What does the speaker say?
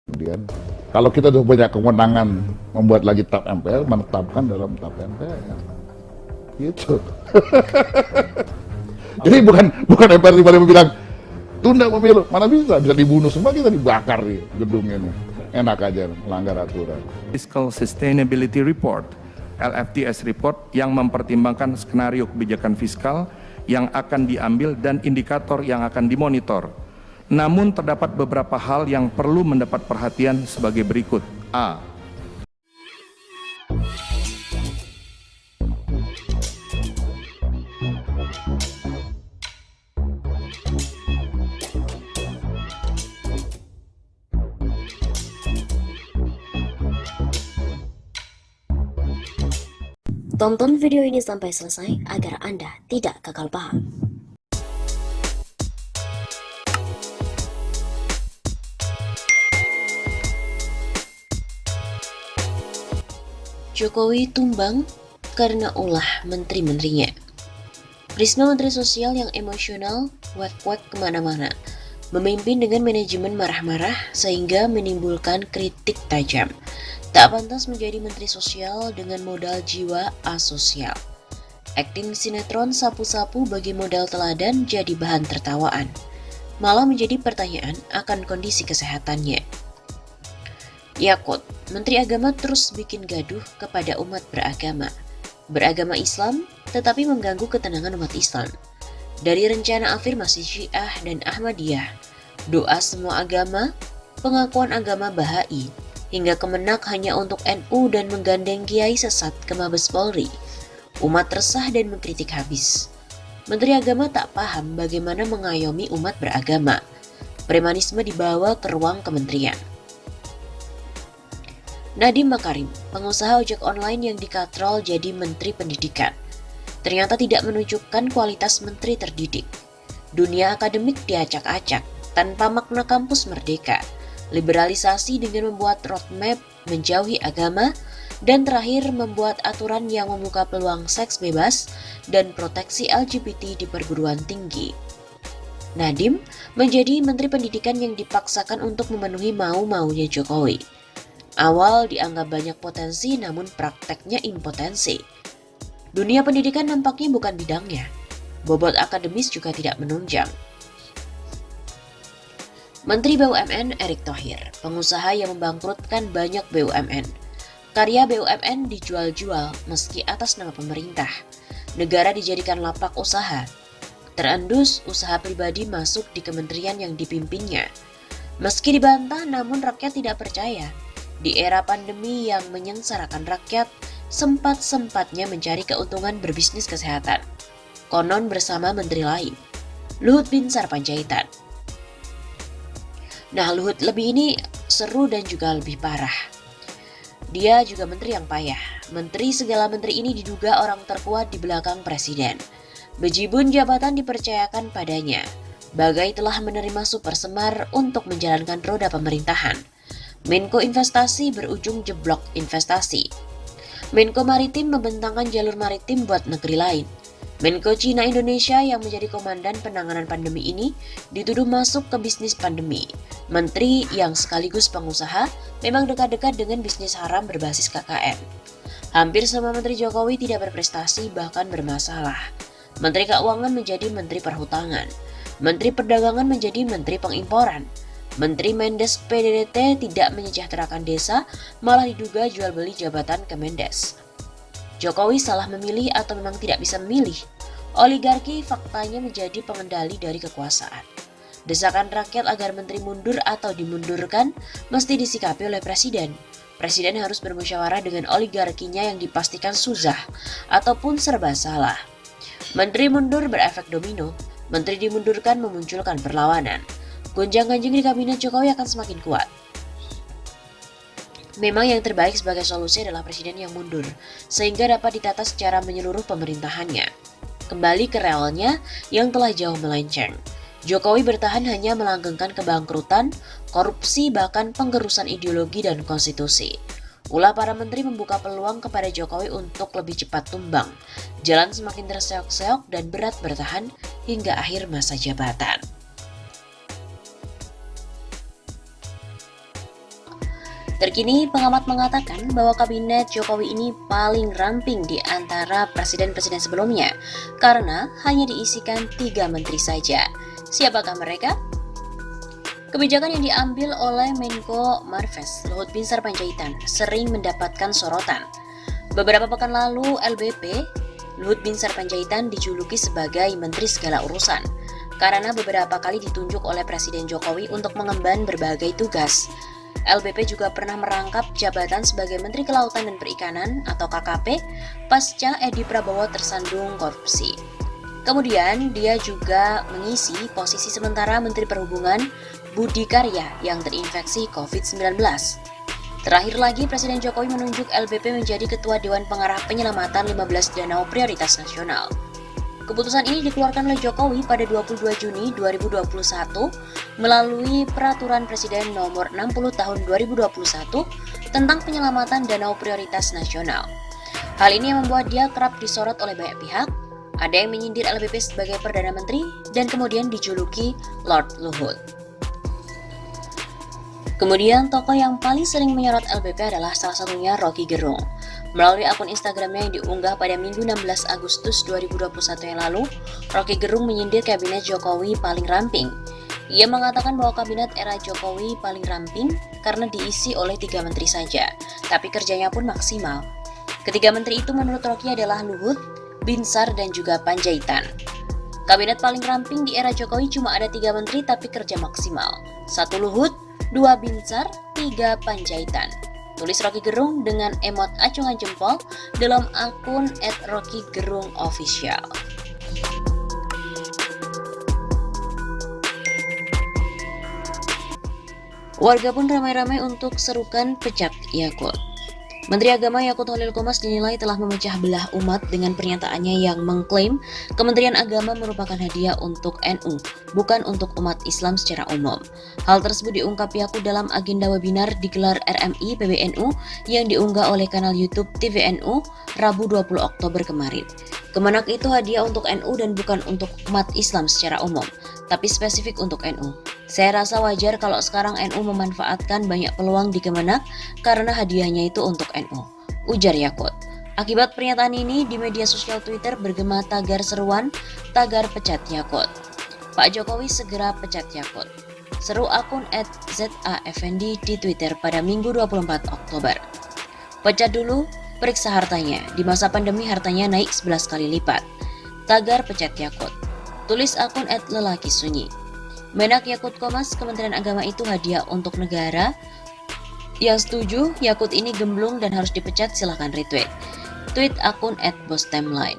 Kemudian, kalau kita sudah punya kewenangan membuat lagi TAP MPR, menetapkan dalam TAP MPR. Gitu. Jadi bukan MPR tiba-tiba bilang tunda pemilu, mana bisa dibunuh semua, kita dibakar di gedung ini. Enak aja melanggar aturan. Fiscal Sustainability Report, LFTS Report, yang mempertimbangkan skenario kebijakan fiskal yang akan diambil dan indikator yang akan dimonitor. Namun terdapat beberapa hal yang perlu mendapat perhatian sebagai berikut. A. Tonton video ini sampai selesai agar Anda tidak gagal paham. Jokowi tumbang karena ulah menteri-menterinya. Risma Menteri Sosial yang emosional, wek-wek kemana-mana, memimpin dengan manajemen marah-marah sehingga menimbulkan kritik tajam. Tak pantas menjadi Menteri Sosial dengan modal jiwa asosial. Akting sinetron sapu-sapu bagi modal teladan jadi bahan tertawaan. Malah menjadi pertanyaan akan kondisi kesehatannya. Yakut, Menteri Agama terus bikin gaduh kepada umat beragama. Beragama Islam, tetapi mengganggu ketenangan umat Islam. Dari rencana afirmasi Syiah dan Ahmadiyah, doa semua agama, pengakuan agama Bahai, hingga kemenak hanya untuk NU dan menggandeng kiai sesat ke Mabes Polri. Umat resah dan mengkritik habis. Menteri Agama tak paham bagaimana mengayomi umat beragama. Premanisme dibawa ke ruang kementerian. Nadiem Makarim, pengusaha ojek online yang dikatrol jadi Menteri Pendidikan, ternyata tidak menunjukkan kualitas menteri terdidik. Dunia akademik diacak-acak tanpa makna kampus merdeka. Liberalisasi dengan membuat roadmap menjauhi agama, dan terakhir membuat aturan yang membuka peluang seks bebas dan proteksi LGBT di perguruan tinggi. Nadiem menjadi Menteri Pendidikan yang dipaksakan untuk memenuhi mau-maunya Jokowi. Awal dianggap banyak potensi, namun prakteknya impotensi. Dunia pendidikan nampaknya bukan bidangnya. Bobot akademis juga tidak menunjang. Menteri BUMN Erick Thohir, pengusaha yang membangkrutkan banyak BUMN. Karya BUMN dijual-jual meski atas nama pemerintah. Negara dijadikan lapak usaha. Terendus usaha pribadi masuk di kementerian yang dipimpinnya. Meski dibantah, namun rakyat tidak percaya. Di era pandemi yang menyengsarakan rakyat, sempat-sempatnya mencari keuntungan berbisnis kesehatan. Konon bersama menteri lain, Luhut Binsar Panjaitan. Nah, Luhut lebih ini seru dan juga lebih parah. Dia juga menteri yang payah. Menteri segala menteri ini diduga orang terkuat di belakang presiden. Bejibun jabatan dipercayakan padanya. Bagai telah menerima super semar untuk menjalankan roda pemerintahan. Menko Investasi berujung jeblok investasi. Menko Maritim membentangkan jalur maritim buat negeri lain. Menko Cina Indonesia yang menjadi komandan penanganan pandemi ini dituduh masuk ke bisnis pandemi. Menteri yang sekaligus pengusaha memang dekat-dekat dengan bisnis haram berbasis KKN. Hampir semua Menteri Jokowi tidak berprestasi, bahkan bermasalah. Menteri Keuangan menjadi Menteri Perhutangan. Menteri Perdagangan menjadi Menteri Pengimporan. Menteri Mendes PDDT tidak menyejahterakan desa, malah diduga jual beli jabatan Kemendes. Jokowi salah memilih atau memang tidak bisa memilih? Oligarki faktanya menjadi pengendali dari kekuasaan. Desakan rakyat agar menteri mundur atau dimundurkan mesti disikapi oleh presiden. Presiden harus bermusyawarah dengan oligarkinya yang dipastikan susah ataupun serba salah. Menteri mundur berefek domino, menteri dimundurkan memunculkan perlawanan. Gonjang-ganjing di kabinet Jokowi akan semakin kuat. Memang yang terbaik sebagai solusi adalah presiden yang mundur, sehingga dapat ditata secara menyeluruh pemerintahannya. Kembali ke realnya yang telah jauh melenceng. Jokowi bertahan hanya melanggengkan kebangkrutan, korupsi, bahkan penggerusan ideologi dan konstitusi. Ulah para menteri membuka peluang kepada Jokowi untuk lebih cepat tumbang. Jalan semakin terseok-seok dan berat bertahan hingga akhir masa jabatan. Terkini, pengamat mengatakan bahwa kabinet Jokowi ini paling ramping di antara presiden-presiden sebelumnya karena hanya diisikan 3 menteri saja. Siapakah mereka? Kebijakan yang diambil oleh Menko Marves, Luhut Binsar Panjaitan, sering mendapatkan sorotan. Beberapa pekan lalu, LBP, Luhut Binsar Panjaitan dijuluki sebagai Menteri Segala Urusan karena beberapa kali ditunjuk oleh Presiden Jokowi untuk mengemban berbagai tugas. LBP juga pernah merangkap jabatan sebagai Menteri Kelautan dan Perikanan atau KKP pasca Edi Prabowo tersandung korupsi. Kemudian dia juga mengisi posisi sementara Menteri Perhubungan Budi Karya yang terinfeksi COVID-19. Terakhir lagi, Presiden Jokowi menunjuk LBP menjadi Ketua Dewan Pengarah Penyelamatan 15 Danau Prioritas Nasional. Keputusan ini dikeluarkan oleh Jokowi pada 22 Juni 2021 melalui Peraturan Presiden Nomor 60 Tahun 2021 tentang penyelamatan danau prioritas nasional. Hal ini yang membuat dia kerap disorot oleh banyak pihak. Ada yang menyindir LBP sebagai Perdana Menteri dan kemudian dijuluki Lord Luhut. Kemudian tokoh yang paling sering menyorot LBP adalah salah satunya Roky Gerung. Melalui akun Instagramnya yang diunggah pada Minggu 16 Agustus 2021 yang lalu, Roky Gerung menyindir kabinet Jokowi paling ramping. Ia mengatakan bahwa kabinet era Jokowi paling ramping karena diisi oleh 3 menteri saja, tapi kerjanya pun maksimal. Ketiga menteri itu menurut Roky adalah Luhut, Binsar, dan juga Panjaitan. Kabinet paling ramping di era Jokowi cuma ada 3 menteri tapi kerja maksimal. 1 Luhut, 2 Binsar, 3 Panjaitan. Tulis Roky Gerung dengan emot acungan jempol dalam akun @RokyGerungOfficial. Warga pun ramai-ramai untuk serukan pecat Yakult. Menteri Agama Yakut Holil Qomas dinilai telah memecah belah umat dengan pernyataannya yang mengklaim Kementerian Agama merupakan hadiah untuk NU, bukan untuk umat Islam secara umum. Hal tersebut diungkap Yakut dalam agenda webinar digelar RMI PBNU yang diunggah oleh kanal YouTube TVNU Rabu 20 Oktober kemarin. Kemenak itu hadiah untuk NU dan bukan untuk umat Islam secara umum, tapi spesifik untuk NU. Saya rasa wajar kalau sekarang NU memanfaatkan banyak peluang di Kemenak karena hadiahnya itu untuk NU, ujar Yakut. Akibat pernyataan ini, di media sosial Twitter bergema tagar seruan, tagar pecat Yakut. Pak Jokowi segera pecat Yakut. Seru akun @ZAFendi di Twitter pada Minggu 24 Oktober. Pecat dulu, periksa hartanya. Di masa pandemi hartanya naik 11 kali lipat. Tagar pecat Yakut. Tulis akun @lelakisunyi. Menak Yakut Qomas, Kementerian Agama itu hadiah untuk negara. Yang setuju, Yakut ini gemblung dan harus dipecat, silahkan retweet. Tweet akun @bostimeline.